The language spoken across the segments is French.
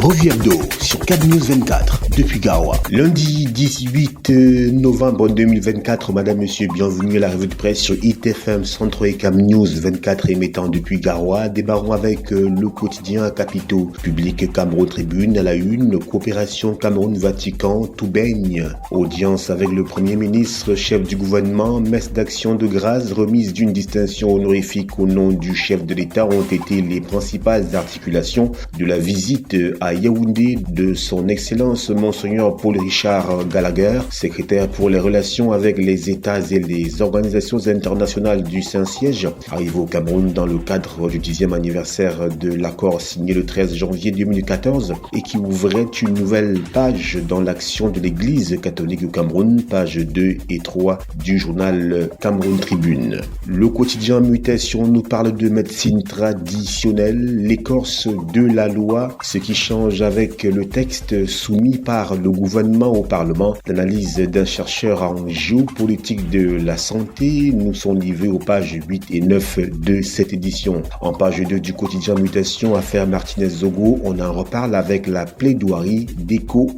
Revue hebdo sur CAB News 24 depuis Garoua. Lundi 18 novembre 2024, madame, monsieur, bienvenue à la revue de presse sur ITFM Centre et CAB News 24 émettant depuis Garoua. Débarrons avec le quotidien capitaux public Cameroun Tribune à la une, coopération Cameroun-Vatican, tout baigne. Audience avec le Premier ministre, chef du gouvernement, messe d'action de grâce, remise d'une distinction honorifique au nom du chef de l'État ont été les principales articulations de la visite à Yaoundé de son Excellence Monseigneur Paul Richard Gallagher, secrétaire pour les relations avec les États et les organisations internationales du Saint-Siège, arrivé au Cameroun dans le cadre du 10e anniversaire de l'accord signé le 13 janvier 2014 et qui ouvrait une nouvelle page dans l'action de l'Église catholique au Cameroun, page 2 et 3 du journal Cameroun Tribune. Le quotidien Mutation nous parle de médecine traditionnelle, l'écorce de la loi, ce qui change avec le texte soumis par le gouvernement au Parlement. L'analyse d'un chercheur en géopolitique de la santé nous sont livrés aux pages 8 et 9 de cette édition. En page 2 du quotidien Mutation, affaire Martinez-Zogo, on en reparle avec la plaidoirie d'Eco.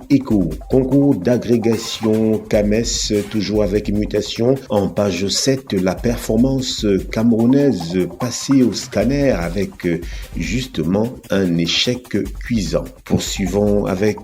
Concours d'agrégation CAMES, toujours avec Mutation. En page 7, la performance camerounaise passée au scanner avec justement un échec cuisant. Poursuivons avec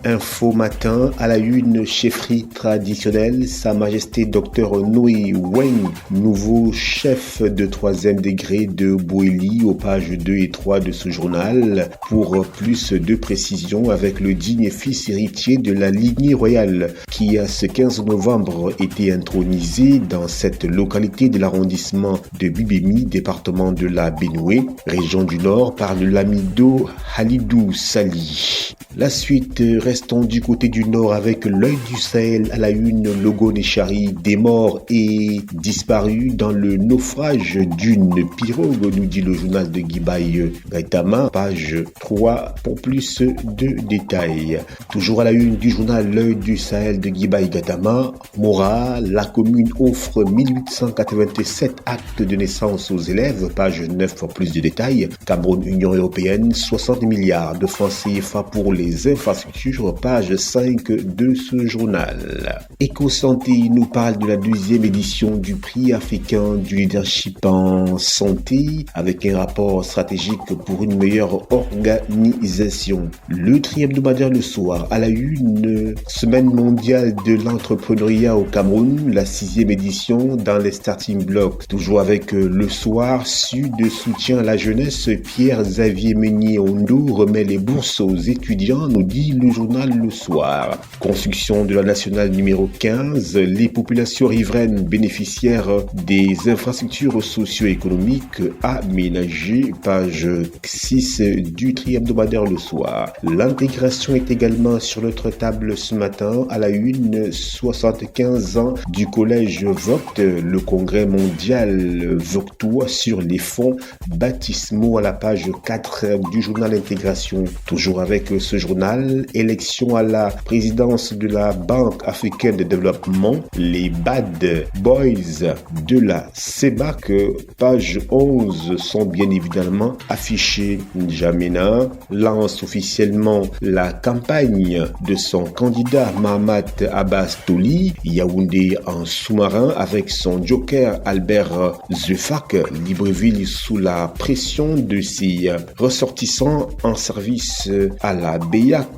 Info Matin à la une, chefferie traditionnelle, Sa Majesté Dr Noé Weng, nouveau chef de 3e degré de Boéli, aux pages 2 et 3 de ce journal. Pour plus de précision, avec le digne fils héritier de la lignée royale qui a ce 15 novembre été intronisé dans cette localité de l'arrondissement de Bibémi, département de la Benoué, région du Nord, par le lamido Halidou Sali. La suite, restons du côté du Nord avec l'œil du Sahel à la une, Logo Nechari, des morts et disparus dans le naufrage d'une pirogue, nous dit le journal de Gibaï Gaitama, page 3 pour plus de détails. Toujours à la une du journal L'œil du Sahel de Gibaï Gaitama, Mora, la commune offre 1887 actes de naissance aux élèves, page 9 pour plus de détails. Cameroun, Union européenne, 60 milliards de francs CFA pour les infrastructures, page 5 de ce journal. Éco-santé nous parle de la 2e édition du prix africain du leadership en santé avec un rapport stratégique pour une meilleure organisation. Le tri-hebdomadaire le soir à la une, semaine mondiale de l'entrepreneuriat au Cameroun, la 6e édition dans les starting blocks. Toujours avec le soir, Sud soutien à la jeunesse, Pierre-Xavier Meunier-Ondo remet les bourses aux étudiants, nous dit le journal Le Soir. Construction de la nationale numéro 15, les populations riveraines bénéficiaires des infrastructures socio-économiques aménagées, page 6 du tri-hebdomadaire Le Soir. L'intégration est également sur notre table ce matin à la une, 75 ans du collège Vogt, le congrès mondial vauctois sur les fonds baptismaux à la page 4 du journal Intégration. Toujours avec ce journal, élection à la présidence de la Banque africaine de développement, les Bad Boys de la CEMAC, page 11, sont bien évidemment affichés. N'Djamena lance officiellement la campagne de son candidat Mahamat Abbas Toli, Yaoundé en sous-marin avec son joker Albert Zefak, Libreville sous la pression de ses ressortissants en service à la BEAC,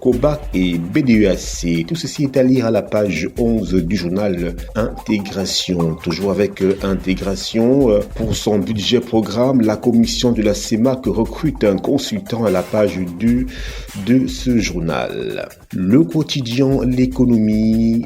COBAC et BDEAC. Tout ceci est à lire à la page 11 du journal Intégration. Toujours avec Intégration, pour son budget programme, la commission de la CEMAC recrute un consultant à la page 2 de ce journal. Le quotidien L'économie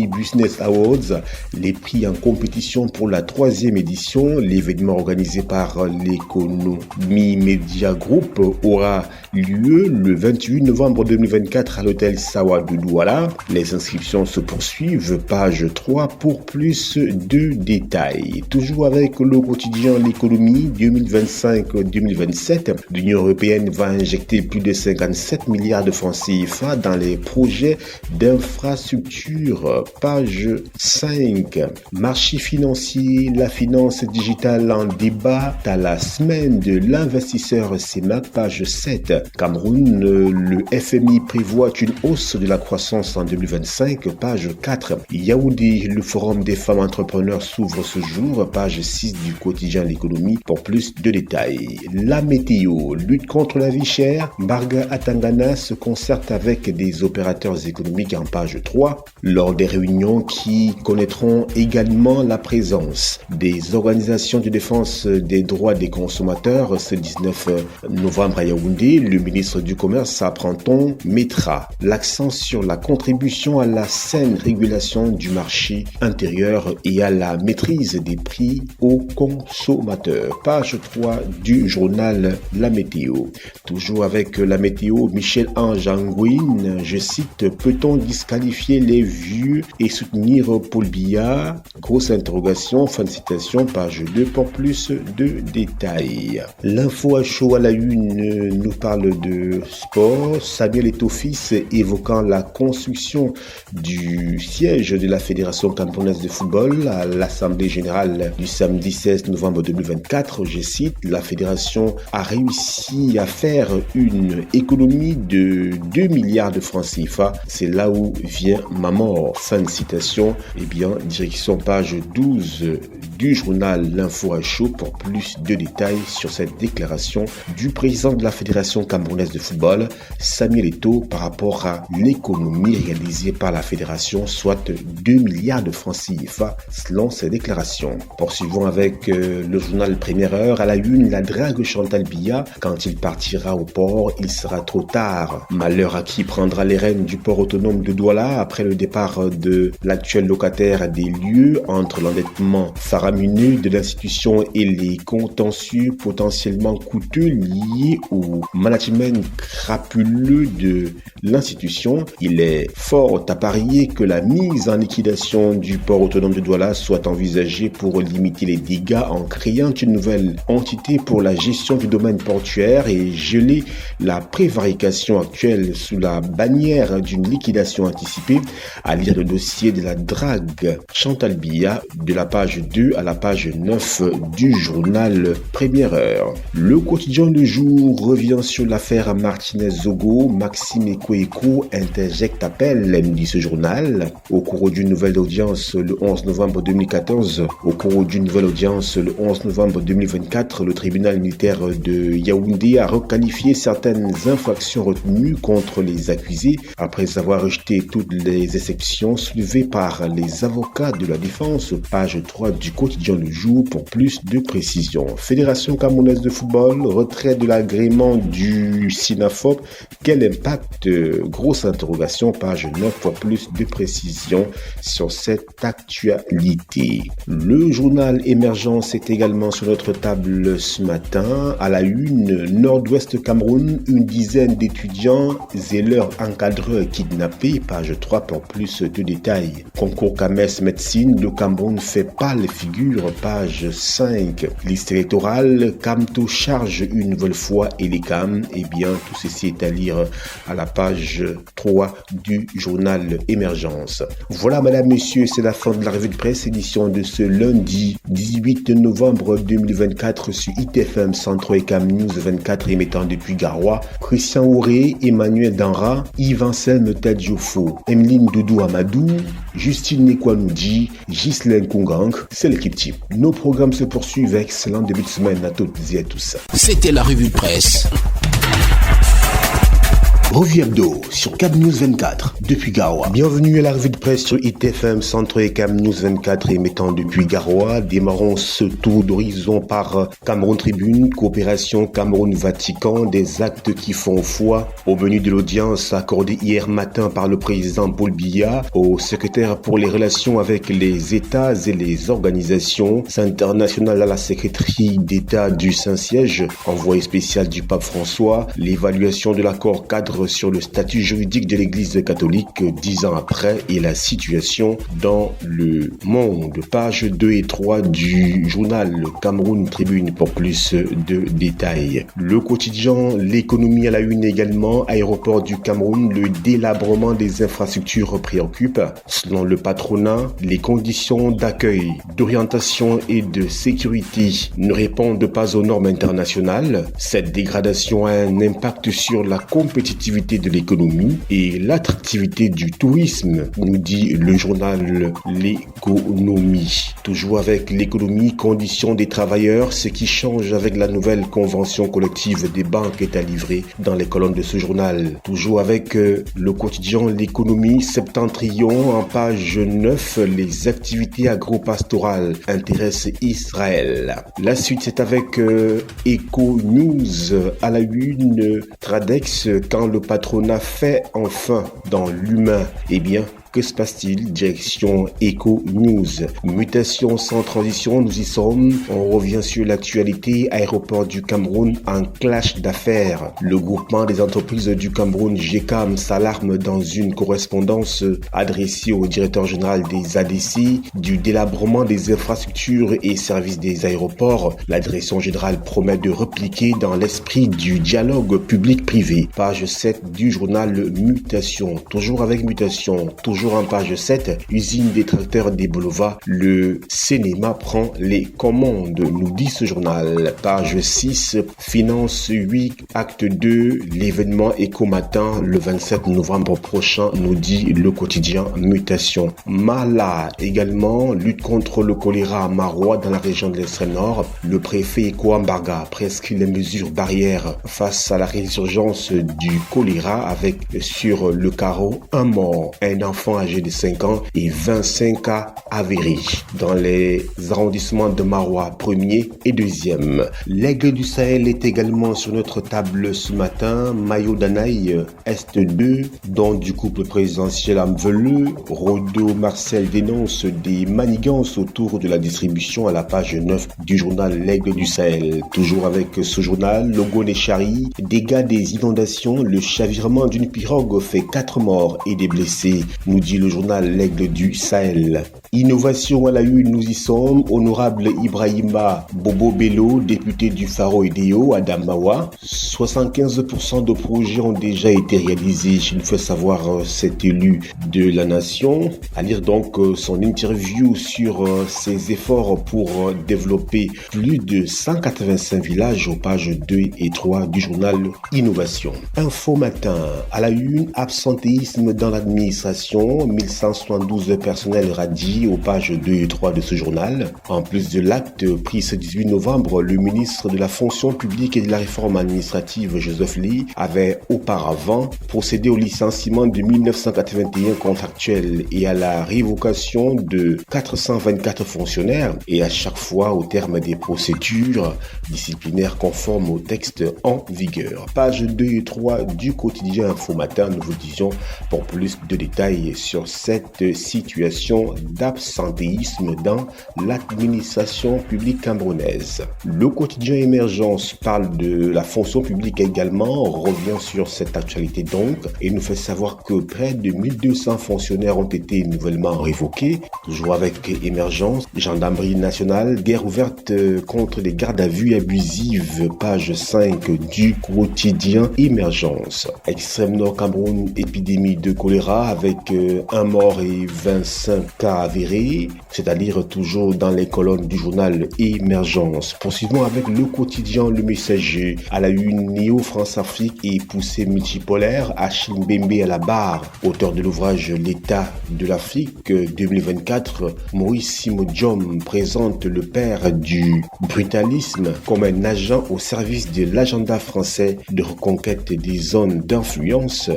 Business Awards, les prix en compétition pour la 3e édition, l'événement organisé par l'Economy Media Group aura lieu le 28 novembre 2024 à l'hôtel Sawa de Douala. Les inscriptions se poursuivent, page 3 pour plus de détails. Toujours avec le quotidien L'économie 2025-2027, l'Union européenne va injecter plus de 57 milliards de francs CFA dans les projets d'infrastructure, page 5. Marché financier, la finance digitale en débat à la semaine de l'investisseur CEMAC, page 7. Cameroun Cameroun, le FMI prévoit une hausse de la croissance en 2025, page 4. Yaoundé, le forum des femmes entrepreneurs s'ouvre ce jour, page 6 du quotidien L'économie pour plus de détails. La météo, lutte contre la vie chère, Barga Atangana se concerte avec des opérateurs économiques en page 3, lors des réunions qui connaîtront également la présence des organisations de défense des droits des consommateurs. Ce 19 novembre à Yaoundé, le ministre du Commerce Aprenton mettra l'accent sur la contribution à la saine régulation du marché intérieur et à la maîtrise des prix aux consommateurs. Page 3 du journal La Météo. Toujours avec la météo, Michel-Ange Angouine, je cite, peut-on disqualifier les vieux et soutenir Paul Biya? Grosse interrogation, fin de citation, page 2 pour plus de détails. L'info à chaud à la une nous parle de sport. Samuel Eto'o-Fils évoquant la construction du siège de la Fédération camerounaise de football à l'Assemblée générale du samedi 16 novembre 2024. Je cite, la fédération a réussi à faire une économie de 2 milliards de francs CFA. C'est là où vient ma mort. Fin de citation. Eh bien, direction page 12 du journal L'Info à chaud pour plus de détails sur cette déclaration du président de la Fédération camerounaise de football, Samuel Eto'o, par rapport à l'économie réalisée par la fédération, soit 2 milliards de francs CFA selon ses déclarations. Poursuivons avec le journal Première Heure. À la une, la drague Chantal Biya. Quand il partira au port, il sera trop tard. Malheur à qui prendra les rênes du port autonome de Douala après le départ de l'actuel locataire des lieux, entre l'endettement faramineux de l'institution et les contentieux potentiellement coûteux liés au management crapuleux de l'institution. Il est fort à parier que la mise en liquidation du port autonome de Douala soit envisagée pour limiter les dégâts en créant une nouvelle entité pour la gestion du domaine portuaire et geler la prévarication actuelle sous la bannière d'une liquidation anticipée. À lire le dossier de la drague Chantal Biya de la page 2 à la page 9 du journal Première Heure. Le quotidien du jour revient sur l'affaire Martinez-Zogo. Maxime Ekouékou interjecte appel, dit ce journal. Au cours d'une nouvelle audience le 11 novembre 2014, au cours d'une nouvelle audience le 11 novembre 2024, le tribunal militaire de Yaoundé a requalifié certaines infractions retenues contre les accusés après avoir rejeté toutes les exceptions soulevées par les avocats de la défense. Page 3 du quotidien Le Jour pour plus de précisions. Fédération camerounaise de football, retrait de l'agrément du SINAFOP. Quel impact? Grosse interrogation, page 9 pour plus de précisions sur cette actualité. Le journal Émergence est également sur notre table ce matin. À la une, Nord-Ouest Cameroun, une dizaine d'étudiants et leurs encadreurs kidnappés. Page 3 pour plus de détails. Concours CAMES médecine, le Cameroun fait pas les figures. Page 5. Liste électorale, Camto charge une nouvelle fois et les CAM. Eh bien, tout ceci est à lire à la page 3 du journal Émergence. Voilà, madame, messieurs, c'est la fin de la revue de presse, édition de ce lundi 18 novembre 2024 sur ITFM Centro et Cam News 24 émettant depuis Garoua. Christian Auré, Emmanuel Danra, Yvan Selme Tadjofo, Emeline Doudou Amadou, Justine Nekwanoudi, Ghislaine Kungang, c'est l'équipe type. Nos programmes se poursuivent. Excellent début de semaine à toutes et à tous. C'était la revue de presse. Revue hebdo sur Cam News 24 depuis Garoua. Bienvenue à la revue de presse sur ITFM Centre et Cam News 24 émettant depuis Garoua. Démarrons ce tour d'horizon par Cameroun Tribune, coopération Cameroun-Vatican, des actes qui font foi. Au menu de l'audience accordée hier matin par le président Paul Biya au secrétaire pour les relations avec les États et les organisations internationales à la secrétaire d'État du Saint-Siège, envoyé spécial du pape François, l'évaluation de l'accord cadre revenir sur le statut juridique de l'Église catholique 10 ans après et la situation dans le monde. Pages 2 et 3 du journal Cameroun Tribune pour plus de détails. Le quotidien L'économie à la une également. Aéroport du Cameroun, le délabrement des infrastructures préoccupe. Selon le patronat, les conditions d'accueil, d'orientation et de sécurité ne répondent pas aux normes internationales. Cette dégradation a un impact sur la compétitivité de l'économie et l'attractivité du tourisme, nous dit le journal L'économie. Toujours avec l'économie, conditions des travailleurs, ce qui change avec la nouvelle convention collective des banques est à livrer dans les colonnes de ce journal. Toujours avec le quotidien L'économie Septentrion en page 9, les activités agro-pastorales intéressent Israël. La suite c'est avec Eco News à la une. Tradex, quand le patronat fait enfin dans l'humain, eh bien, que se passe-t-il? Direction Eco News. Mutation sans transition, nous y sommes. On revient sur l'actualité. Aéroport du Cameroun en clash d'affaires. Le groupement des entreprises du Cameroun, GECAM, s'alarme dans une correspondance adressée au directeur général des ADC du délabrement des infrastructures et services des aéroports. La direction générale promet de repliquer dans l'esprit du dialogue public-privé. Page 7 du journal Mutation. Toujours avec Mutation, toujours en page 7, usine des tracteurs des Bolova, le cinéma prend les commandes, nous dit ce journal. Page 6, finance 8, acte 2, l'événement Éco-Matin le 27 novembre prochain, nous dit le quotidien Mutation. Mala également, lutte contre le choléra à Marois dans la région de l'extrême nord. Le préfet Eco-Ambarga prescrit les mesures barrières face à la résurgence du choléra avec sur le carreau un mort, un enfant âgé de 5 ans et 25 cas avérés dans les arrondissements de Marois 1er et 2e. L'aigle du Sahel est également sur notre table ce matin. Mayo Danaï, Est 2, dont du couple présidentiel Amveleux. Rodo Marcel dénonce des manigances autour de la distribution à la page 9 du journal L'aigle du Sahel. Toujours avec ce journal, Logo Nechari, dégâts des inondations, le chavirement d'une pirogue fait 4 morts et des blessés, nous dit le journal L'aigle du Sahel. Innovation à la une, nous y sommes. Honorable Ibrahima Bobo Bello, député du Faro Idéo à Adamawa. 75% de projets ont déjà été réalisés, il fait savoir cet élu de la nation. À lire donc son interview sur ses efforts pour développer plus de 185 villages aux pages 2 et 3 du journal Innovation. Info Matin à la une, absentéisme dans l'administration, 1172 personnels radiés aux pages 2 et 3 de ce journal. En plus de l'acte pris ce 18 novembre, le ministre de la fonction publique et de la réforme administrative, Joseph Lee, avait auparavant procédé au licenciement de 1981 contractuels et à la révocation de 424 fonctionnaires, et à chaque fois au terme des procédures disciplinaires conformes au texte en vigueur. Page 2 et 3 du quotidien Info Matin, nous vous disions pour plus de détails sur cette situation d'absentéisme dans l'administration publique camerounaise. Le quotidien Émergence parle de la fonction publique également, revient sur cette actualité donc et nous fait savoir que près de 1200 fonctionnaires ont été nouvellement révoqués. Toujours avec Émergence, gendarmerie nationale, guerre ouverte contre les gardes à vue abusives, page 5 du quotidien Émergence. Extrême Nord Cameroun, épidémie de choléra avec un mort et 25 cas avérés, c'est-à-dire toujours dans les colonnes du journal Émergence. Poursuivons avec le quotidien Le Messager. À la une, Néo France-Afrique et poussée multipolaire, Achille Mbembe à la barre. Auteur de l'ouvrage L'état de l'Afrique 2024, Maurice Simodium présente le père du brutalisme comme un agent au service de l'agenda français de reconquête des zones d'influence.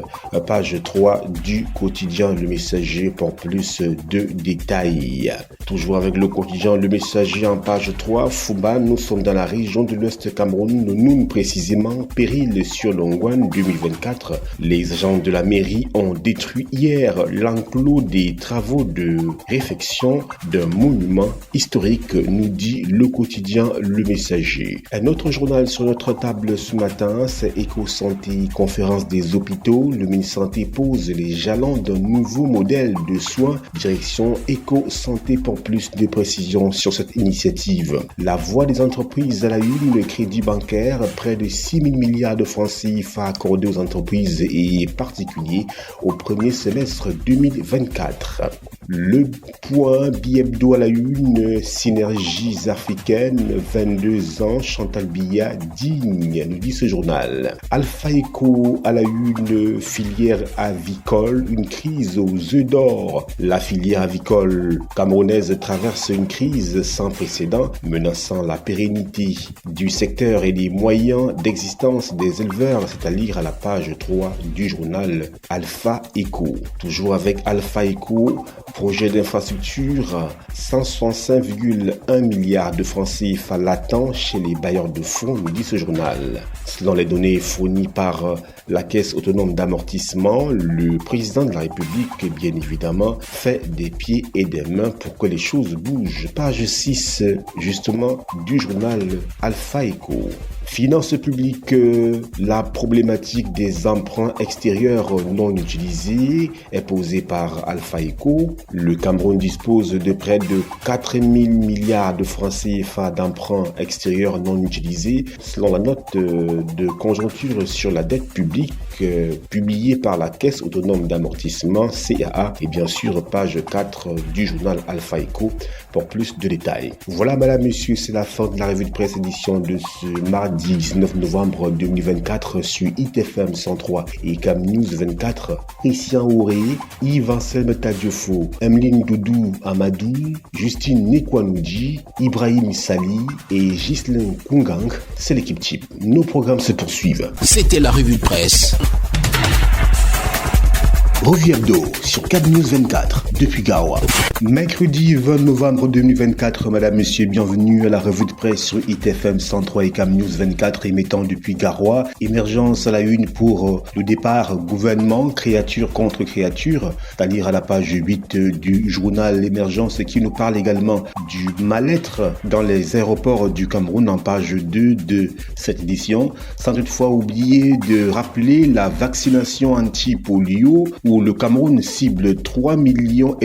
Page 3 du quotidien Le Messager pour plus de détails. détails. Toujours avec le quotidien Le Messager en page 3, Fouba, nous sommes dans la région de l'Ouest Cameroun, nous précisément péril sur Longwan 2024. Les agents de la mairie ont détruit hier l'enclos des travaux de réfection d'un monument historique, nous dit le quotidien Le Messager. Un autre journal sur notre table ce matin, c'est Éco-Santé, conférence des hôpitaux. Le ministre Santé pose les jalons d'un nouveau modèle de soins. Direction Éco-Santé pour plus de précisions sur cette initiative. La voix des entreprises à la une, le crédit bancaire, près de 6 000 milliards de francs CFA accordés aux entreprises et particuliers au premier semestre 2024. Le point bi-hebdo à la une, synergies africaines, 22 ans, Chantal Biya digne, nous dit ce journal. Alpha Eco à la une, filière avicole, une crise aux œufs d'or. La filière avicole camerounaise traverse une crise sans précédent, menaçant la pérennité du secteur et les moyens d'existence des éleveurs, c'est à lire à la page 3 du journal Alpha Eco. Toujours avec Alpha Eco, projet d'infrastructure, 165,1 milliards de francs CFA latents chez les bailleurs de fonds, nous dit ce journal. Selon les données fournies par la Caisse autonome d'amortissement, le président de la République, bien évidemment, fait des pieds et des mains pour que les choses bougent. Page 6, justement, du journal Alpha Eco. Finances publiques, la problématique des emprunts extérieurs non utilisés est posée par Alpha Eco. Le Cameroun dispose de près de 4 000 milliards de francs CFA d'emprunts extérieurs non utilisés, selon la note de conjoncture sur la dette publique publiée par la Caisse autonome d'amortissement CAA et bien sûr page 4 du journal Alpha Eco pour plus de détails. Voilà madame, monsieur, c'est la fin de la revue de presse édition de ce mardi 19 novembre 2024 sur ITFM 103 et Cam News 24. Christian Auré, Yves Anselme Tadiofo, Emeline Doudou Amadou, Justine Nekwanoudji, Ibrahim Sali et Ghislain Kungang, c'est l'équipe type. Nos programmes se poursuivent. C'était la revue de presse. Revue hebdo sur Cab News 24 depuis Garoua. Mercredi 20 novembre 2024, madame, monsieur, bienvenue à la revue de presse sur ITFM 103 et Cab News 24 émettant depuis Garoua. Émergence à la une pour le départ gouvernement, créature contre créature, c'est-à-dire à la page 8 du journal L'émergence qui nous parle également du mal-être dans les aéroports du Cameroun en page 2 de cette édition, sans toutefois oublier de rappeler la vaccination anti-polio où le Cameroun cible 3,5 millions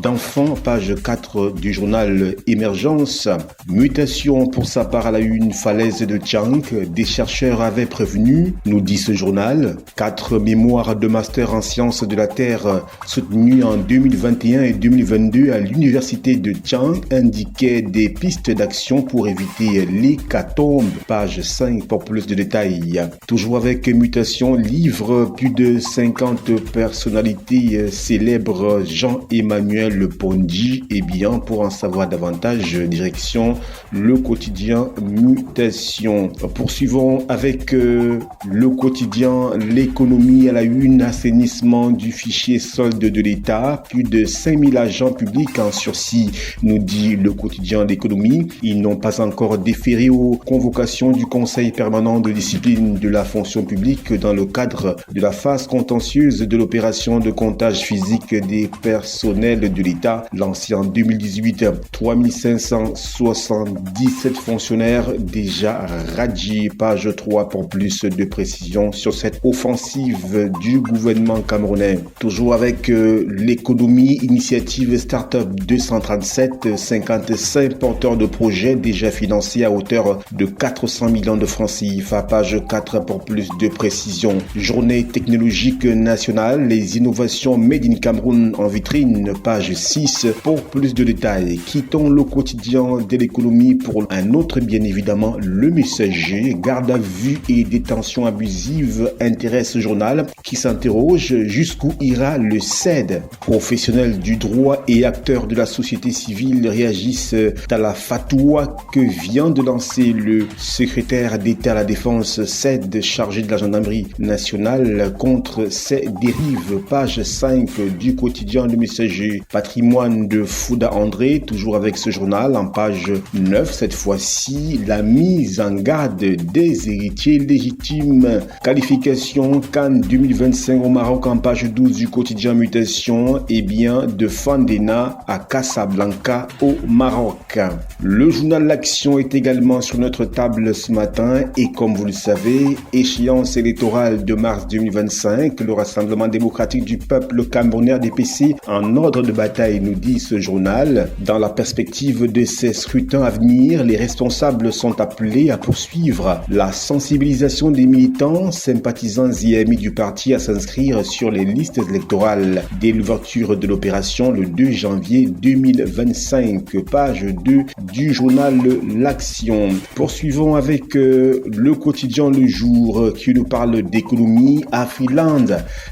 d'enfants, page 4 du journal Émergence. Mutation pour sa part à la une, falaise de Tchang, des chercheurs avaient prévenu, nous dit ce journal. 4 mémoires de master en sciences de la Terre soutenues en 2021 et 2022 à l'université de Tchang indiquaient des pistes d'action pour éviter l'hécatombe, page 5 pour plus de détails. Toujours avec mutation, livre plus de 50 personnalités célèbres Jean-Emmanuel Pondy. Et bien, pour en savoir davantage, direction le quotidien Mutation. Poursuivons avec le quotidien L'économie à la une, assainissement du fichier solde de l'État. Plus de 5000 agents publics en sursis, nous dit le quotidien L'économie. Ils n'ont pas encore déféré aux convocations du Conseil permanent de discipline de la fonction publique dans le cadre de la phase contentieuse de l'opération de comptage physique des personnels de l'État lancée en 2018. 3577 fonctionnaires déjà radiés. Page 3 pour plus de précisions sur cette offensive du gouvernement camerounais. Toujours avec l'économie, initiative Startup 237, 55 porteurs de projets déjà financés à hauteur de 400 millions de francs CFA. Page 4 pour plus de précisions. Journée technologique nationale, les innovations Made in Cameroun en vitrine, page 6 pour plus de détails. Quittons le quotidien de l'économie pour un autre, bien évidemment, Le Messager. Garde à vue et détention abusive intéresse ce journal qui s'interroge jusqu'où ira le CED. Professionnels du droit et acteurs de la société civile réagissent à la fatwa que vient de lancer le secrétaire d'État à la Défense CED chargé de la gendarmerie nationale contre ces dérives. Page 5 du quotidien Le Messager. du patrimoine de Fouda André, toujours avec ce journal, en page 9, cette fois-ci, la mise en garde des héritiers légitimes. Qualification CAN 2025 au Maroc, en page 12 du quotidien Mutation, et bien de Fandena à Casablanca au Maroc. Le journal L'Action est également sur notre table ce matin et comme vous le savez, échéance électorale de mars 2025, le Rassemblement démocratique du peuple camerounais RDPC en ordre de bataille, nous dit ce journal. Dans la perspective de ces scrutins à venir, les responsables sont appelés à poursuivre la sensibilisation des militants, sympathisants et amis du parti à s'inscrire sur les listes électorales dès l'ouverture de l'opération le 2 janvier 2025. Page 2 du journal L'Action. Poursuivons avec le quotidien Le Jour qui nous parle d'économie. Afriland,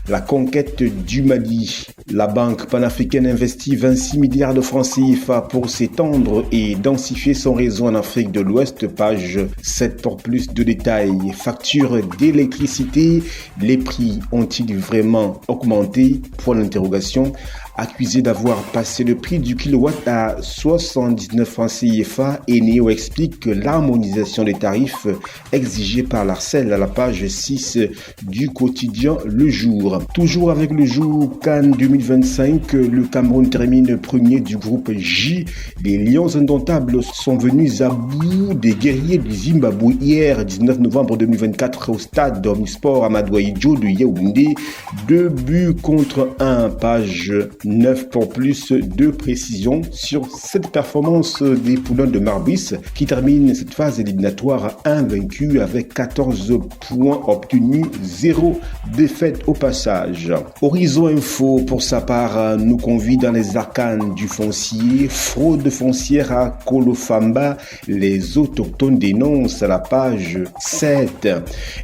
la conquête du Mali. La banque panafricaine investit 26 milliards de francs CFA pour s'étendre et densifier son réseau en Afrique de l'Ouest. Page 7 pour plus de détails. Facture d'électricité, les prix ont-ils vraiment augmenté? Point d'interrogation. Accusé d'avoir passé le prix du kilowatt à 79 francs CFA, Eneo explique que l'harmonisation des tarifs exigée par l'ARCEL à la page 6 du quotidien Le Jour. Toujours avec Le Jour, CAN 2025, le Cameroun termine premier du groupe J. Les Lions indomptables sont venus à bout des guerriers du Zimbabwe hier, 19 novembre 2024, au stade Omnisport Amadou Ahidjo de Yaoundé. 2-1, page 9 pour plus de précision sur cette performance des Poulains de Marbis qui termine cette phase éliminatoire invaincue avec 14 points obtenus, 0 défaite au passage. Horizon Info, pour sa part, nous convie dans les arcanes du foncier. Fraude foncière à Kolofamba, les autochtones dénoncent à la page 7.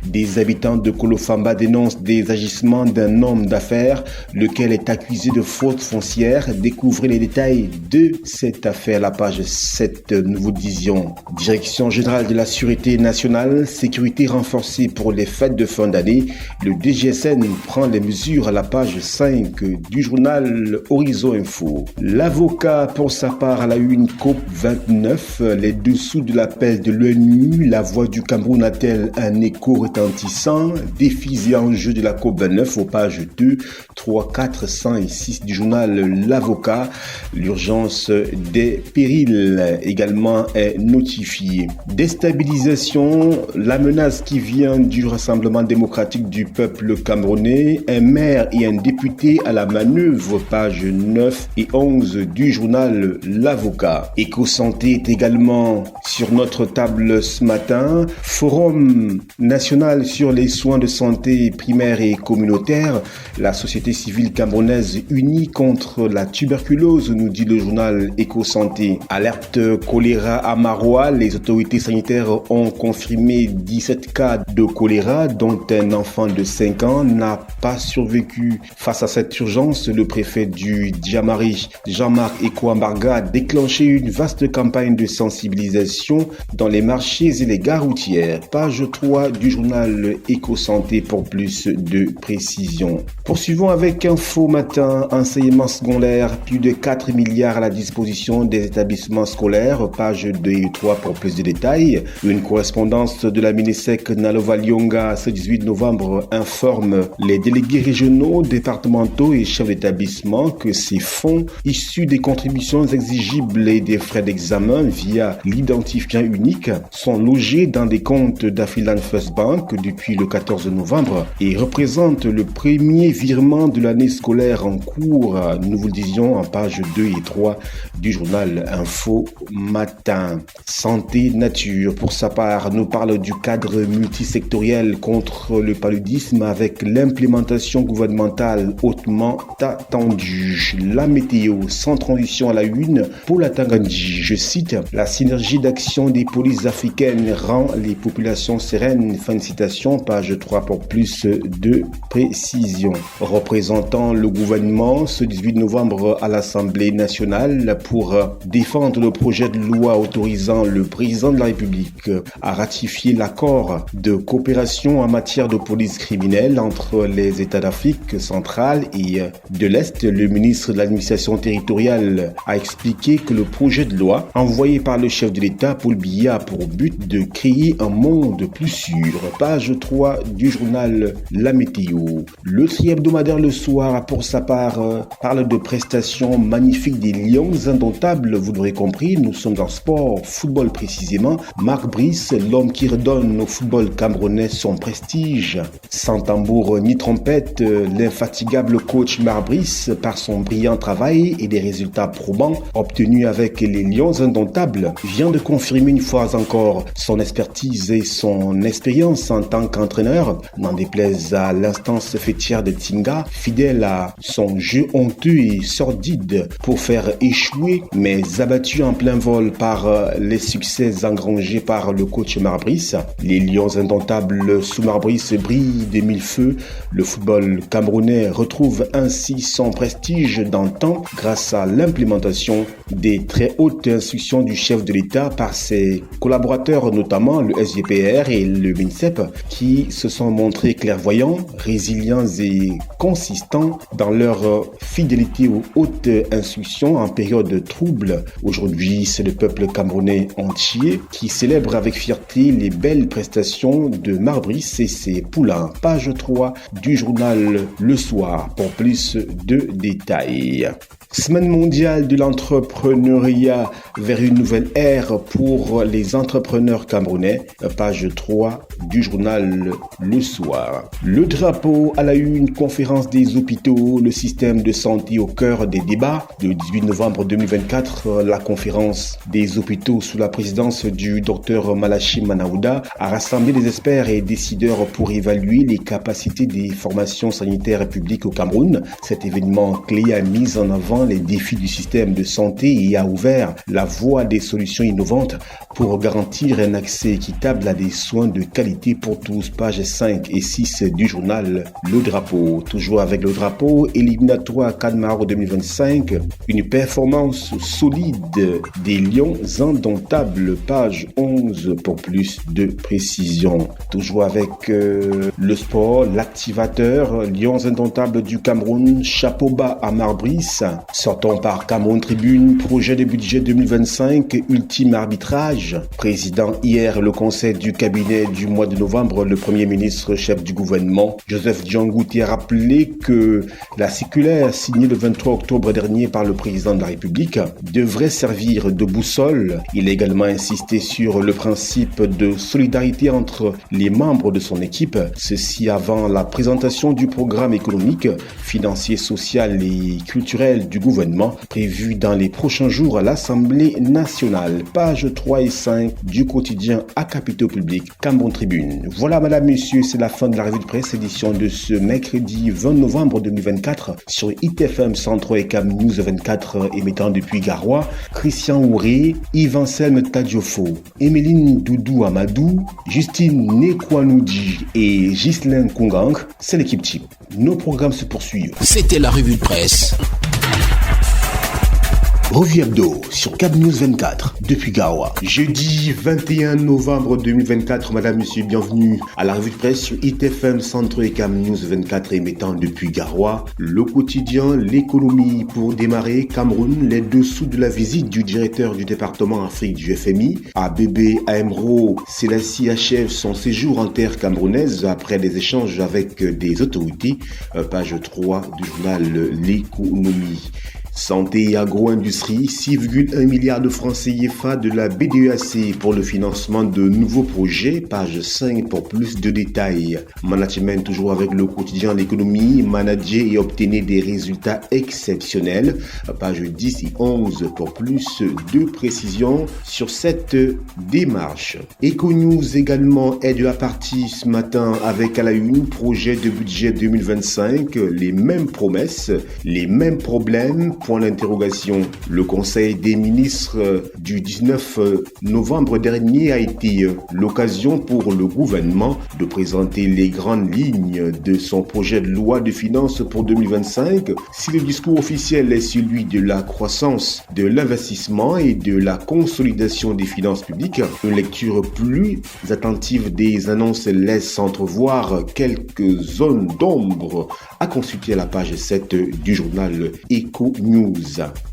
Des habitants de Kolofamba dénoncent des agissements d'un homme d'affaires, lequel est accusé de fraude foncière. Découvrez les détails de cette affaire, la page 7, nous vous disions. Direction générale de la Sûreté nationale, sécurité renforcée pour les fêtes de fin d'année. Le DGSN prend les mesures à la page 5 du journal Horizon Info. L'avocat, pour sa part, à la une COP29, les dessous de l'appel de l'ONU, la voix du Cameroun a-t-elle un écho retentissant? Défis et enjeux de la COP29 aux pages 2, 3, 4, 5 et 6 du journal L'Avocat. L'urgence des périls également est notifiée. Déstabilisation, la menace qui vient du Rassemblement démocratique du peuple camerounais, un maire et un député à la manœuvre, pages 9 et 11 du journal L'Avocat. Éco-santé est également sur notre table ce matin. Forum national sur les soins de santé primaires et communautaires. La société civile camerounaise unie contre la tuberculose, nous dit le journal Éco-santé. Alerte choléra à Marois, les autorités sanitaires ont confirmé 17 cas de choléra, dont un enfant de 5 ans n'a pas survécu. Face à cette urgence, le préfet du Djamari, Jean-Marc Ekouambarga, a déclenché une vaste campagne de sensibilisation dans les marchés et les gares routières. Page 3 du journal Éco-santé pour plus de précision. Poursuivons avec Info Matin, enseignement secondaire, plus de 4 milliards à la disposition des établissements scolaires, page 2 et 3 pour plus de détails. Une correspondance de la Minisec Nalova Lyonga ce 18 novembre informe les délégués régionaux, départementaux et chefs d'établissement que ces fonds issus des contributions exigibles et des frais d'examen via l'identifiant unique sont logés dans des comptes d'Afriland First Bank depuis le 14 novembre et représentent le premier virement de l'année scolaire en cours. Nous vous le disions en page 2 et 3 du journal Info Matin. Santé Nature, pour sa part, nous parle du cadre multisectoriel contre le paludisme avec l'implémentation gouvernementale hautement attendue. La météo, sans transition à la une pour la Tanganyika. Je cite, la synergie d'action des polices africaines rend les populations sereines. Fin de citation, page 3 pour plus de précision. Représentant le gouvernement, ce 18 novembre à l'Assemblée nationale pour défendre le projet de loi autorisant le président de la République à ratifier l'accord de coopération en matière de police criminelle entre les États d'Afrique centrale et de l'Est. Le ministre de l'administration territoriale a expliqué que le projet de loi envoyé par le chef de l'État Paul Biya a pour but de créer un monde plus sûr. Page 3 du journal La Météo. Le tri-hebdomadaire Le Soir, pour sa part, parle de prestations magnifiques des Lions indomptables. Vous l'aurez compris, nous sommes dans sport, football précisément. Marc Brice, l'homme qui redonne au football camerounais son prestige. Sans tambour ni trompette, l'infatigable coach Marc Brice, par son brillant travail et des résultats probants obtenus avec les Lions indomptables, vient de confirmer une fois encore son expertise et son expérience en tant qu'entraîneur. N'en déplaise à l'instance fêtière de Tinga, fidèle à son jeu honteux et sordide pour faire échouer, mais abattu en plein vol par les succès engrangés par le coach Marc Brice. Les Lions indomptables sous Marc Brice brillent de mille feux. Le football camerounais retrouve ainsi son prestige d'antan grâce à l'implémentation des très hautes instructions du chef de l'État par ses collaborateurs, notamment le SGPR et le MINCEP, qui se sont montrés clairvoyants, résilients et consistants dans leur fidélité aux hautes instructions en période de trouble. Aujourd'hui, c'est le peuple camerounais entier qui célèbre avec fierté les belles prestations de Marc Brice et ses poulains. Page 3 du journal Le Soir pour plus de détails. Semaine mondiale de l'entrepreneuriat vers une nouvelle ère pour les entrepreneurs camerounais. Page 3 du journal Le Soir. Le drapeau à la une, conférence des hôpitaux, le système de santé au cœur des débats. Le 18 novembre 2024, la conférence des hôpitaux sous la présidence du Dr Malachi Manaouda a rassemblé des experts et décideurs pour évaluer les capacités des formations sanitaires publiques au Cameroun. Cet événement clé a mis en avant les défis du système de santé et a ouvert la voie des solutions innovantes pour garantir un accès équitable à des soins de qualité pour tous. Pages 5 et 6 du journal Le Drapeau. Toujours avec Le Drapeau, éliminatoire CAN Maroc 2025, une performance solide des Lions indomptables. Page 11 pour plus de précision. Toujours avec le sport, l'activateur, Lions indomptables du Cameroun, chapeau bas à Marc Brice. Sortons par Cameroun Tribune, projet de budget 2025, ultime arbitrage. Président hier le conseil du cabinet du mois de novembre, le premier ministre chef du gouvernement, Joseph Diangouti, a rappelé que la circulaire signée le 23 octobre dernier par le président de la République devrait servir de boussole. Il a également insisté sur le principe de solidarité entre les membres de son équipe, ceci avant la présentation du programme économique, financier, social et culturel du gouvernement prévu dans les prochains jours à l'Assemblée nationale. Pages 3 et 5 du quotidien à capitaux publics Cameroun Tribune. Voilà madame, messieurs, c'est la fin de la revue de presse édition de ce mercredi 20 novembre 2024 sur ITFM 103 et Cam News 24 émettant depuis Garoua. Christian Ouré, Yvan Selme Tadjofo, Emeline Doudou Amadou, Justine Nekwanoudji et Ghislaine Kungang, c'est l'équipe type. Nos programmes se poursuivent. C'était la revue de presse. Revue hebdo sur Cab News 24 depuis Garoua. Jeudi 21 novembre 2024, madame, monsieur, bienvenue à la revue de presse sur ITFM Centre et Cab News 24 émettant depuis Garoua. Le quotidien, l'économie pour démarrer, Cameroun, les dessous de la visite du directeur du département Afrique du FMI. ABB Amro Selassie achève son séjour en terre camerounaise après des échanges avec des autorités. Page 3 du journal L'économie. Santé et agro-industrie, 6,1 milliards de francs CFA de la BDEAC pour le financement de nouveaux projets. Page 5 pour plus de détails. Management toujours avec le quotidien L'économie, manager et obtenir des résultats exceptionnels. Page 10 et 11 pour plus de précisions sur cette démarche. EcoNews également est de la partie ce matin avec à la une projet de budget 2025, les mêmes promesses, les mêmes problèmes point d'interrogation. Le Conseil des ministres du 19 novembre dernier a été l'occasion pour le gouvernement de présenter les grandes lignes de son projet de loi de finances pour 2025. Si le discours officiel est celui de la croissance, de l'investissement et de la consolidation des finances publiques, une lecture plus attentive des annonces laisse entrevoir quelques zones d'ombre à consulter à la page 7 du journal Eco News.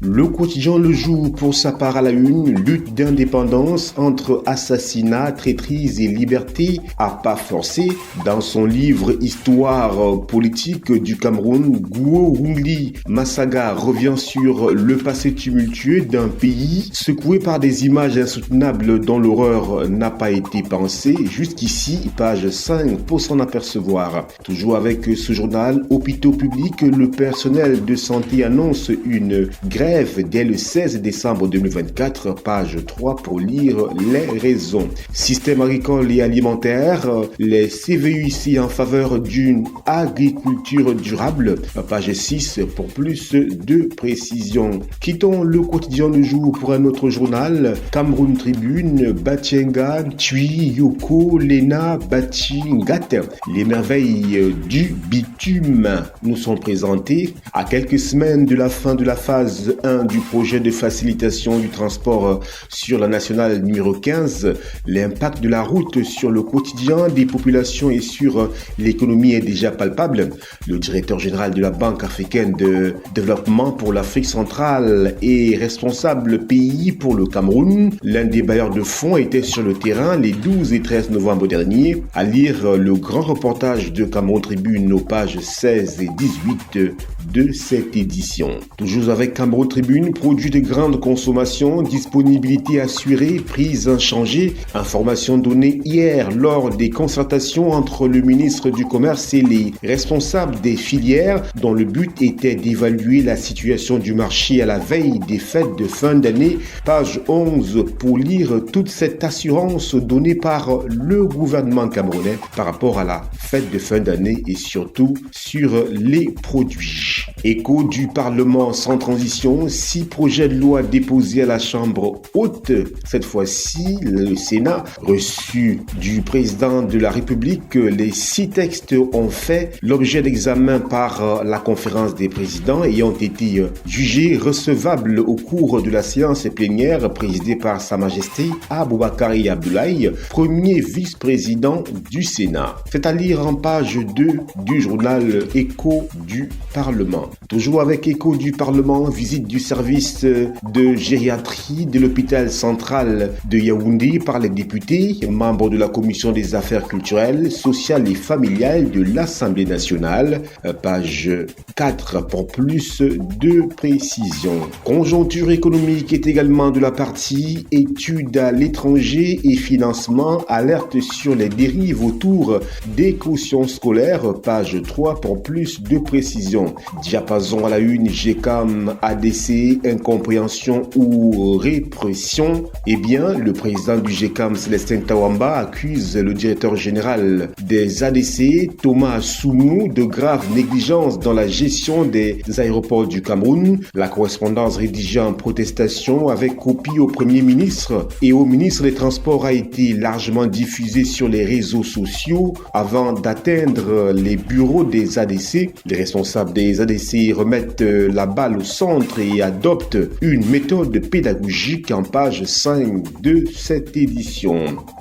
Le quotidien Le Jour pour sa part à la une, lutte d'indépendance entre assassinat, traîtrise et liberté à pas forcés. Dans son livre Histoire politique du Cameroun, Guo Hongli Massaga revient sur le passé tumultueux d'un pays secoué par des images insoutenables dont l'horreur n'a pas été pensée. Jusqu'ici, page 5 pour s'en apercevoir. Toujours avec ce journal, hôpitaux publics, le personnel de santé annonce une grève dès le 16 décembre 2024, page 3 pour lire les raisons. Système agricole et alimentaire, les CVUC en faveur d'une agriculture durable, page 6 pour plus de précision. Quittons le quotidien du jour pour un autre journal, Cameroun Tribune, Batienga, Tui, Yoko, Lena, Batingat, les merveilles du bitume nous sont présentées à quelques semaines de la fin de la phase 1 du projet de facilitation du transport sur la nationale numéro 15. L'impact de la route sur le quotidien des populations et sur l'économie est déjà palpable. Le directeur général de la Banque africaine de développement pour l'Afrique centrale et responsable pays pour le Cameroun, l'un des bailleurs de fonds, était sur le terrain les 12 et 13 novembre dernier. À lire le grand reportage de Cameroun Tribune aux pages 16 et 18 de cette édition. Toujours avec Cameroun Tribune, produits de grande consommation, disponibilité assurée, prix inchangée, information donnée hier lors des concertations entre le ministre du Commerce et les responsables des filières dont le but était d'évaluer la situation du marché à la veille des fêtes de fin d'année. Page 11 pour lire toute cette assurance donnée par le gouvernement camerounais par rapport à la fête de fin d'année et surtout sur les produits. Écho du Parlement sans transition, 6 projets de loi déposés à la Chambre haute. Cette fois-ci, le Sénat, reçu du président de la République, les 6 textes ont fait l'objet d'examen par la conférence des présidents et ont été jugés recevables au cours de la séance plénière présidée par Sa Majesté Aboubakari Abdoulaye, premier vice-président du Sénat. C'est à lire en page 2 du journal Écho du Parlement. Toujours avec Écho du Parlement, visite du service de gériatrie de l'hôpital central de Yaoundé par les députés, membres de la commission des affaires culturelles, sociales et familiales de l'Assemblée nationale. Page 4 pour plus de précision. Conjoncture économique est également de la partie études à l'étranger et financement, alerte sur les dérives autour des cautions scolaires. Page 3 pour plus de précision. Diapason à la une, GECAM, ADC, incompréhension ou répression. Eh bien, le président du GECAM, Célestin Tawamba, accuse le directeur général des ADC, Thomas Soumou, de graves négligences dans la gestion des aéroports du Cameroun. La correspondance rédigée en protestation avec copie au Premier ministre et au ministre des Transports a été largement diffusée sur les réseaux sociaux avant d'atteindre les bureaux des ADC. Les responsables des ADC remettent la balle au centre et adoptent une méthode pédagogique en page 5 de cette édition.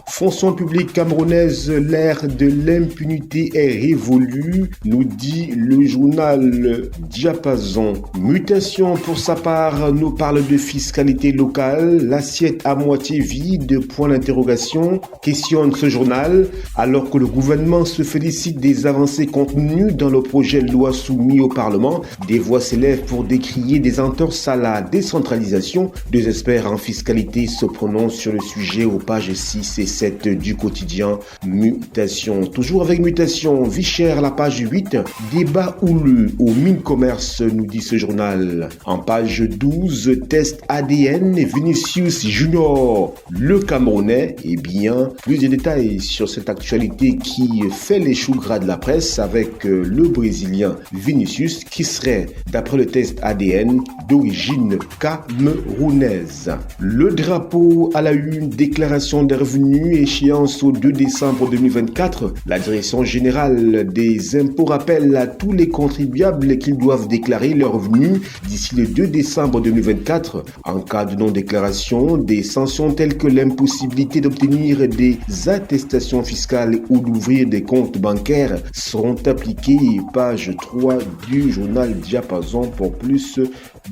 Fonction publique camerounaise, l'ère de l'impunité est révolue, nous dit le journal Diapason. Mutation pour sa part nous parle de fiscalité locale, l'assiette à moitié vide, point d'interrogation, questionne ce journal, alors que le gouvernement se félicite des avancées contenues dans le projet de loi soumis au Parlement. Des voix s'élèvent pour décrier des entorses à la décentralisation. Deux experts en fiscalité se prononcent sur le sujet aux pages 6 et 7 du quotidien Mutation. Toujours avec Mutation, vie chère, la page 8, débat houleux au Mines-Commerce, nous dit ce journal. En page 12, test ADN, Vinicius Junior, le Camerounais. Eh bien, plus de détails sur cette actualité qui fait les choux gras de la presse avec le Brésilien Vinicius qui serait, d'après le test test ADN d'origine camerounaise. Le drapeau à la une, déclaration des revenus, échéance au 2 décembre 2024. La Direction générale des impôts rappelle à tous les contribuables qu'ils doivent déclarer leurs revenus d'ici le 2 décembre 2024. En cas de non-déclaration, des sanctions telles que l'impossibilité d'obtenir des attestations fiscales ou d'ouvrir des comptes bancaires seront appliquées. Page 3 du journal Diapason pour plus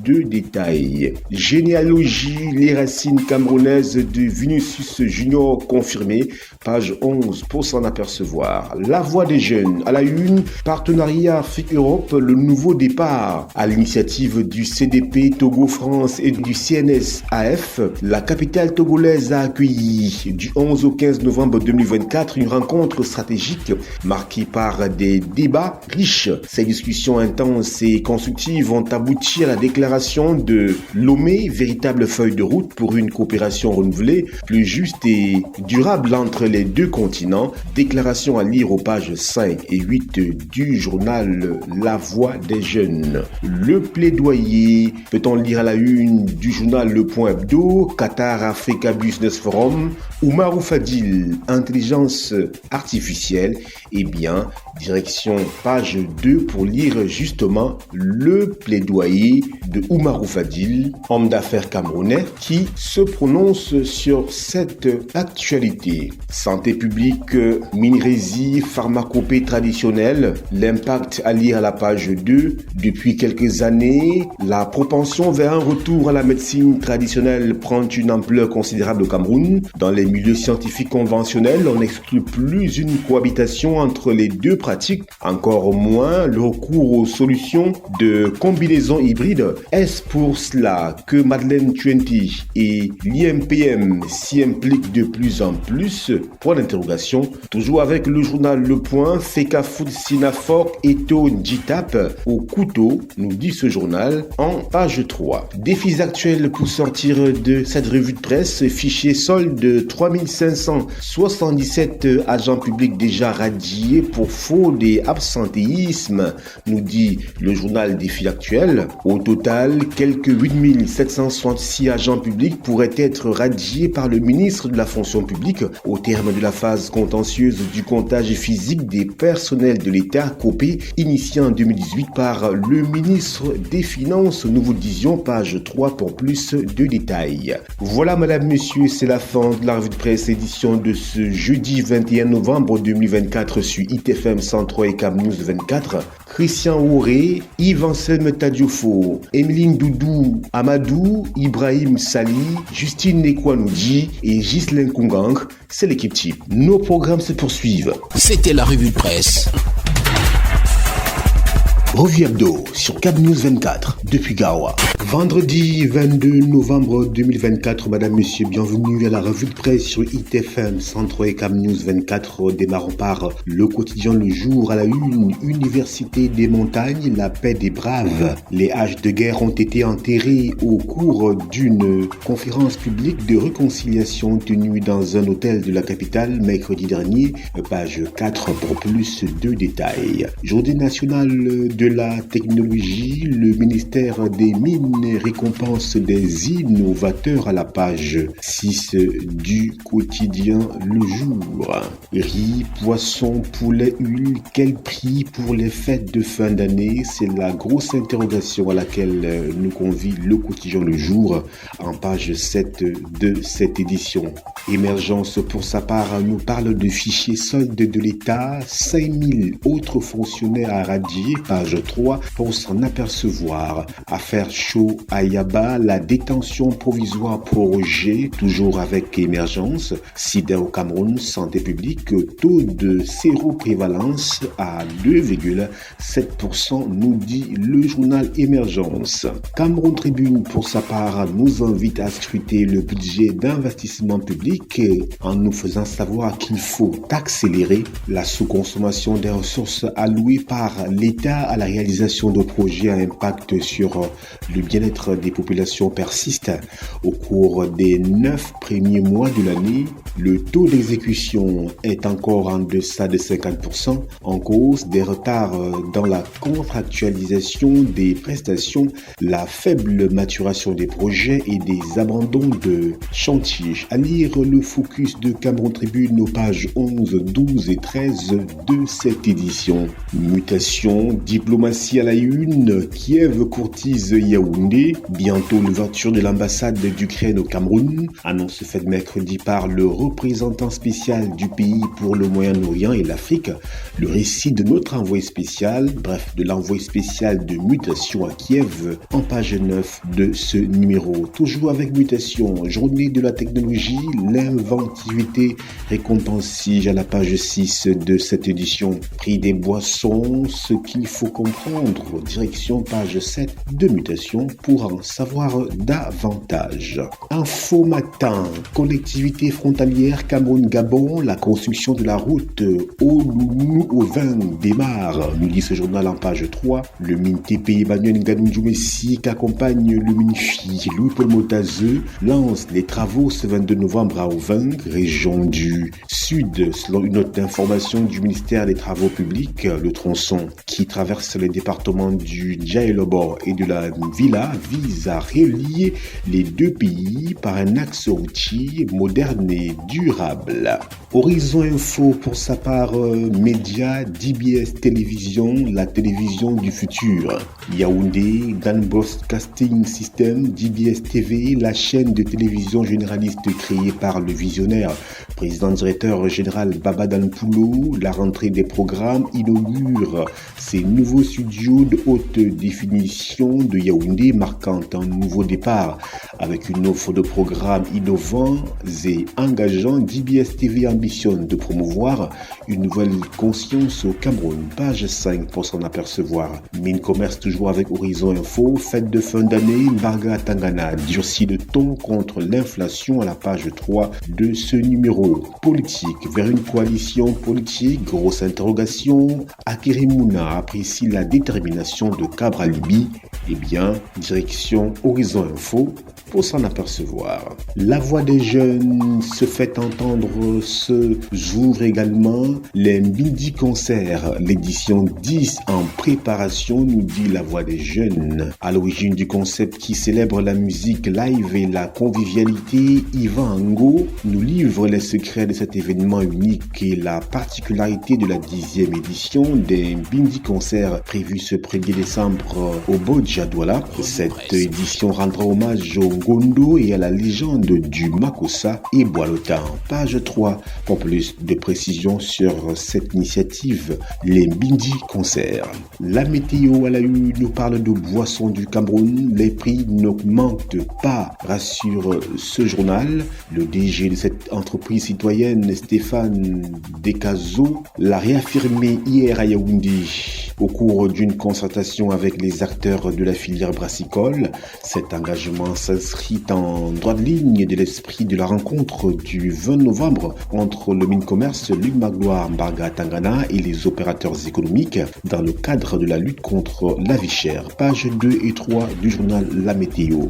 de détails. Généalogie, les racines camerounaises de Vinicius Junior confirmées. Page 11 pour s'en apercevoir. La voix des jeunes à la une, partenariat Afrique-Europe, le nouveau départ. À l'initiative du CDP Togo-France et du CNSAF, la capitale togolaise a accueilli du 11 au 15 novembre 2024 une rencontre stratégique marquée par des débats riches. Ces discussions intenses et constructives vont aboutir à la déclaration de Lomé, véritable feuille de route pour une coopération renouvelée, plus juste et durable entre les deux continents. Déclaration à lire aux pages 5 et 8 du journal La Voix des Jeunes. Le plaidoyer, peut-on lire à la une du journal Le Point Hebdo, Qatar Africa Business Forum, Oumarou Fadil, intelligence artificielle, eh bien, direction page 2 pour lire justement le plaidoyer de Oumarou Fadil, homme d'affaires camerounais, qui se prononce sur cette actualité. Santé publique, minérésie, pharmacopée traditionnelle, l'impact à lire à la page 2. Depuis quelques années, la propension vers un retour à la médecine traditionnelle prend une ampleur considérable au Cameroun. Dans les milieux scientifiques conventionnels, on n'exclut plus une cohabitation entre les deux pratiques, encore moins le recours aux solutions de combinaison hybride. Est-ce pour cela que Madeleine Tuenti et l'IMPM s'y impliquent de plus en plus? Point d'interrogation. Toujours avec le journal Le Point, Fekafoud Sinafor Eto Njitap au couteau, nous dit ce journal en page 3. Défis actuels pour sortir de cette revue de presse. Fichier solde 3577 agents publics déjà radiés pour fraude et absentéisme, nous dit le journal Défis actuels. Au total, quelques 8766 agents publics pourraient être radiés par le ministre de la fonction publique au terme de la phase contentieuse du comptage physique des personnels de l'État copé initié en 2018 par le ministre des Finances. Nous vous disions page 3 pour plus de détails. Voilà madame, monsieur, c'est la fin de la revue de presse édition de ce jeudi 21 novembre 2024 sur ITFM 103 et Cam News 24. Christian Auré, Yves-Anselme Tadioufo, Emeline Doudou Amadou, Ibrahim Sali, Justine Nekwanoudji et Ghislain Kungang, c'est l'équipe type. Nos programmes se poursuivent. C'était la revue de presse. Revue hebdo sur Cab News 24 depuis Gawa. Vendredi 22 novembre 2024, madame, monsieur, bienvenue à la revue de presse sur ITFM 103 et Cab News 24. Démarrons par le quotidien Le Jour à la une. Université des montagnes, la paix des braves. Les haches de guerre ont été enterrés au cours d'une conférence publique de réconciliation tenue dans un hôtel de la capitale mercredi dernier. Page 4 pour plus de détails. Journée nationale de la technologie, le ministère des Mines récompense des innovateurs à la page 6 du quotidien Le Jour. Riz, poisson, poulet, huile, quel prix pour les fêtes de fin d'année? C'est la grosse interrogation à laquelle nous convie le quotidien Le Jour en page 7 de cette édition. Émergence, pour sa part, nous parle de fichier solde de l'État, 5000 autres fonctionnaires à radier, page 3 pour s'en apercevoir. Affaire chaud à Yaba, la détention provisoire prorogée, toujours avec Émergence. Sida au Cameroun, santé publique, taux de séroprévalence à 2,7%, nous dit le journal Émergence. Cameroun Tribune, pour sa part, nous invite à scruter le budget d'investissement public en nous faisant savoir qu'il faut accélérer la sous-consommation des ressources allouées par l'État à la la réalisation de projets à impact sur le bien-être des populations persiste. Au cours des 9 premiers mois de l'année, le taux d'exécution est encore en deçà de 50%, en cause des retards dans la contractualisation des prestations, la faible maturation des projets et des abandons de chantier. À lire le focus de Cameroun Tribune aux pages 11, 12 et 13 de cette édition. Mutation, diplomatie à la une, Kiev courtise Yaoundé, bientôt l'ouverture de l'ambassade d'Ukraine au Cameroun, annonce faite mercredi par le représentant spécial du pays pour le Moyen-Orient et l'Afrique, le récit de notre envoyé spécial, bref de l'envoyé spécial de Mutation à Kiev en page 9 de ce numéro. Toujours avec Mutation, journée de la technologie, l'inventivité récompensée à la page 6 de cette édition. Prix des boissons, ce qu'il faut comprendre, direction page 7 de Mutation pour en savoir davantage. Info matin, collectivité frontalière Cameroun-Gabon, la construction de la route Oulounou-Ovin démarre, nous dit ce journal en page 3. Le MINTP Emmanuel Ngannou-Messi qui accompagne le MINFI Louis-Paul Motazeux lance les travaux ce 22 novembre à Ovin, région du Sud. Selon une note d'information du ministère des Travaux publics, le tronçon qui traverse les départements du Djaïlobor et de la Villa vise à relier les deux pays par un axe routier moderne et durable. Horizon Info pour sa part média, DBS Télévision, la télévision du futur. Yaoundé, Dan Broadcasting System, DBS TV, la chaîne de télévision généraliste créée par le visionnaire président-directeur général Babadan Poulou. La rentrée des programmes inaugure ces nouveaux studios de haute définition de Yaoundé, marquant un nouveau départ avec une offre de programmes innovants et engageants. DBS TV ambitionne de promouvoir une nouvelle conscience au Cameroun. Page 5 pour s'en apercevoir. Mine commerce toujours avec Horizon Info. Fête de fin d'année, Mbarga Tangana durcit le ton contre l'inflation à la page 3 de ce numéro. Politique, vers une coalition politique, grosse interrogation. Akerimuna apprécie la détermination de Cabra Libi. Eh bien, direction Horizon Info pour s'en apercevoir. La voix des jeunes se fait entendre ce jour également. Les Midi Concerts, l'édition 10 en préparation, nous dit la voix des jeunes. À l'origine du concept qui célèbre la musique live et la convivialité, Yvan Ango nous livre les secrets de cet événement unique et la particularité de la 10e édition des Midi Concerts prévus ce 1er décembre au Bodja Douala. Cette édition rendra hommage au Gondo et à la légende du Makossa et Boilota. Page 3 pour plus de précisions sur cette initiative, les Midi Concerts. La météo à la une nous parle de boissons du Cameroun. Les prix n'augmentent pas, rassure ce journal. Le DG de cette entreprise citoyenne, Stéphane Descazeaux, l'a réaffirmé hier à Yaoundé au cours d'une concertation avec les acteurs de la filière brassicole. Cet engagement s'inscrit en droite ligne de l'esprit de la rencontre du 20 novembre entre le Mincommerce, Luc Magloire, Mbarga Tangana et les opérateurs économiques dans le cadre de la lutte contre la vie chère. Pages 2 et 3 du journal La Météo.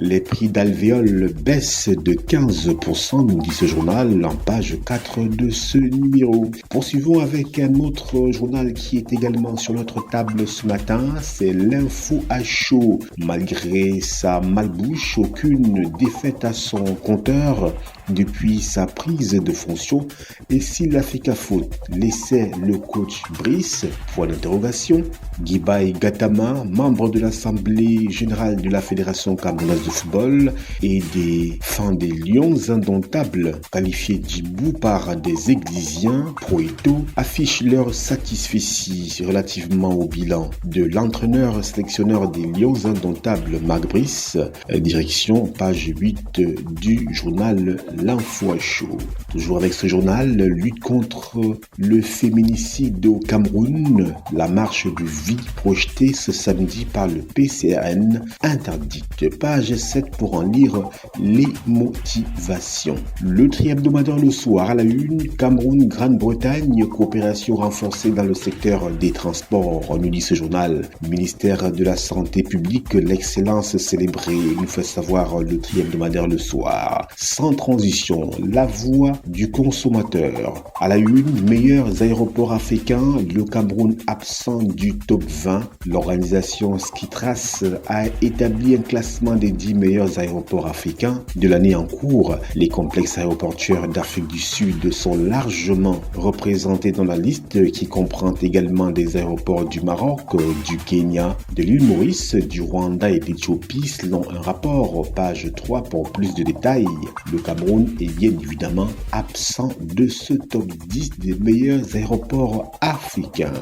Les prix d'alvéole baissent de 15%, nous dit ce journal en page 4 de ce numéro. Poursuivons avec un autre journal qui est également sur notre table ce matin, c'est l'info à chaud. Malgré sa malbouche, aucune défaite à son compteur depuis sa prise de fonction. Et si l'Africa Foot laissait le coach Brice, point d'interrogation. Guibaï Gatama, membre de l'Assemblée générale de la Fédération camerounaise de football et des fans des Lions indomptables, qualifiés d'hibou par des églisiens pro-Eto, affichent leur satisfecit relativement au bilan de l'entraîneur sélectionneur des Lions indomptables, Marc Brice. Direction page 8 du journal L'info à chaud. Toujours avec ce journal, lutte contre le féminicide au Cameroun. La marche de vie projetée ce samedi par le PCRN interdite. Page 7 pour en lire les motivations. Le tri-hebdomadaire le soir à la une, Cameroun, Grande-Bretagne, coopération renforcée dans le secteur des Transports, nous dit ce journal. Ministère de la Santé publique, l'excellence célébrée, nous fait savoir le tri-hebdomadaire le soir. Sans transition, la voix du consommateur. À la une, meilleurs aéroports africains, le Cameroun absent du top 20. L'organisation Skitrace a établi un classement des 10 meilleurs aéroports africains de l'année en cours. Les complexes aéroportuaires d'Afrique du Sud sont largement représentés dans la liste qui comprend également des aéroports du Maroc, du Kenya, de l'île Maurice, du Rwanda et d'Éthiopie selon un rapport, page 3 pour plus de détails. Le Cameroun est bien évidemment absent de ce top 10 des meilleurs aéroports africains.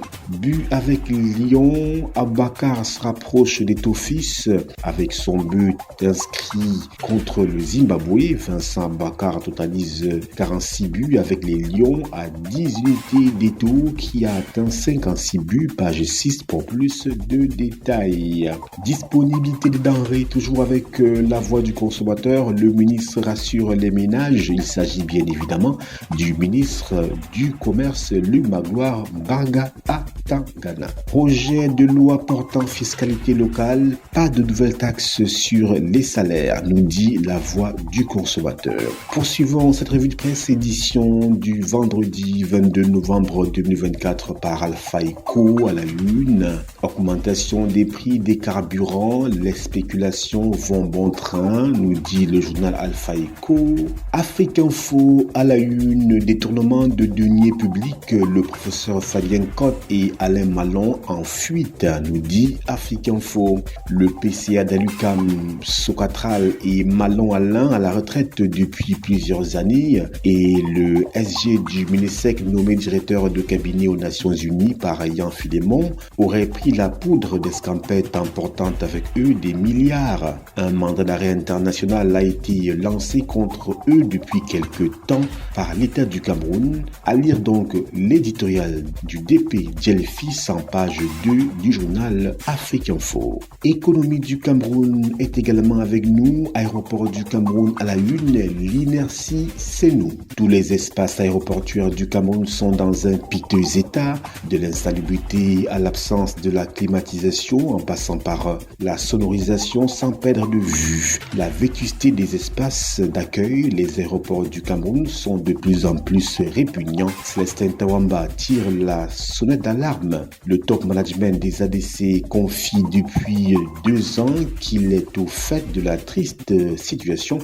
But avec Lyon, Abakar se rapproche des Tofis avec son but inscrit contre le Zimbabwe. Vincent Abakar totalise 46 buts avec les Lions à 10 unités d'Eto qui a atteint 56 buts, page 6 pour plus de détails. Disponibilité des denrées, toujours avec la voix du consommateur, le ministre rassure les ménages. Il s'agit bien évidemment du ministre du Commerce, Luc Magloire Barga à Tangana. Projet de loi portant fiscalité locale, pas de nouvelles taxes sur les salaires, nous dit la voix du consommateur. Poursuivons cette revue de presse édition du vendredi 22 novembre 2024 par Alpha Eco à la une. Augmentation des prix des carburants, les spéculations vont bon train, nous dit le journal Alpha Eco. Afrique Info à la une, détournement de deniers publics, le professeur Fabien Cotte et Alain Malon en fuite, nous dit Afrique Info. Le PCA d'Alucam, Socatral et Malon Alain à la retraite depuis plusieurs années et le SG du Minisec nommé directeur de cabinet aux Nations Unies par Yann Philémon aurait pris la poudre d'escampette importante avec eux des milliards. Un mandat d'arrêt international a été lancé contre eux depuis quelques temps par l'État du Cameroun. À lire donc l'éditorial du DP Jellyfish en page 2 du journal Afrique Info. Économie du Cameroun est également avec nous. Aéroport du Cameroun à la une, l'inertie c'est nous. Tous les espaces aéroportuaires du Cameroun sont dans un piteux état, de l'insalubrité à l'absence de la climatisation en passant par la sonorisation sans perdre de vue la vétusté des espaces d'accueil. Les aéroports du Cameroun sont de plus en plus répugnants. Célestin Tawamba tire la sonnette d'alarme. Le top management des ADC confie depuis 2 ans qu'il est au fait de la triste situation,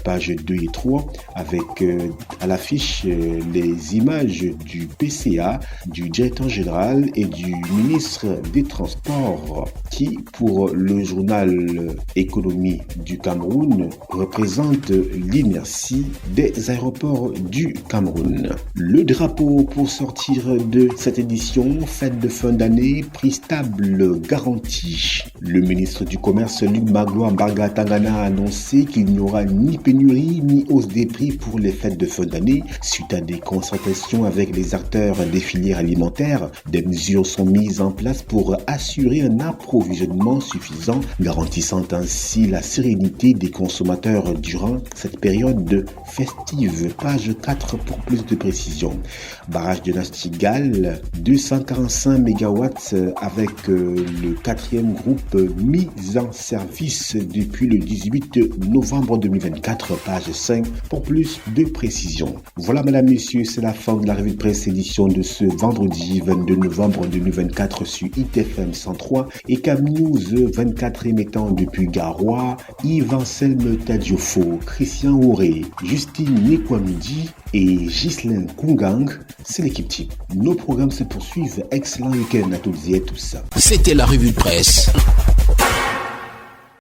page 2 et 3, avec à l'affiche les images du PCA, du directeur général et du ministre des Transports qui, pour le journal Économie du Cameroun, représente l'inertie des aéroports du Cameroun. Le drapeau pour sortir de cette édition, fête de fin d'année, prix stable garanti. Le ministre du Commerce, Luc Magloire Barga Tangana, a annoncé qu'il n'y aura ni pénurie ni hausse des prix pour les fêtes de fin d'année. Suite à des concertations avec les acteurs des filières alimentaires, des mesures sont mises en place pour assurer un approvisionnement suffisant, garantissant ainsi la sérénité des consommateurs durant cette période festive. Page 4 pour plus de précision. Barrage de Nastigal, 245 MW avec le 4e groupe mis en service depuis le 18 novembre 2024, page 5 pour plus de précision. Voilà mesdames, messieurs, c'est la fin de la revue de presse édition de ce vendredi 22 novembre 2024 sur ITFM 103 et Cam News 24 émettant depuis Garoua, Yves Anselme Tadjofo, Christian Auré, Justine Nekwamidi et Ghislain Kungang, c'est l'équipe type. Nos programmes se poursuivent. Excellent week-end à toutes et à tous. C'était la revue de presse.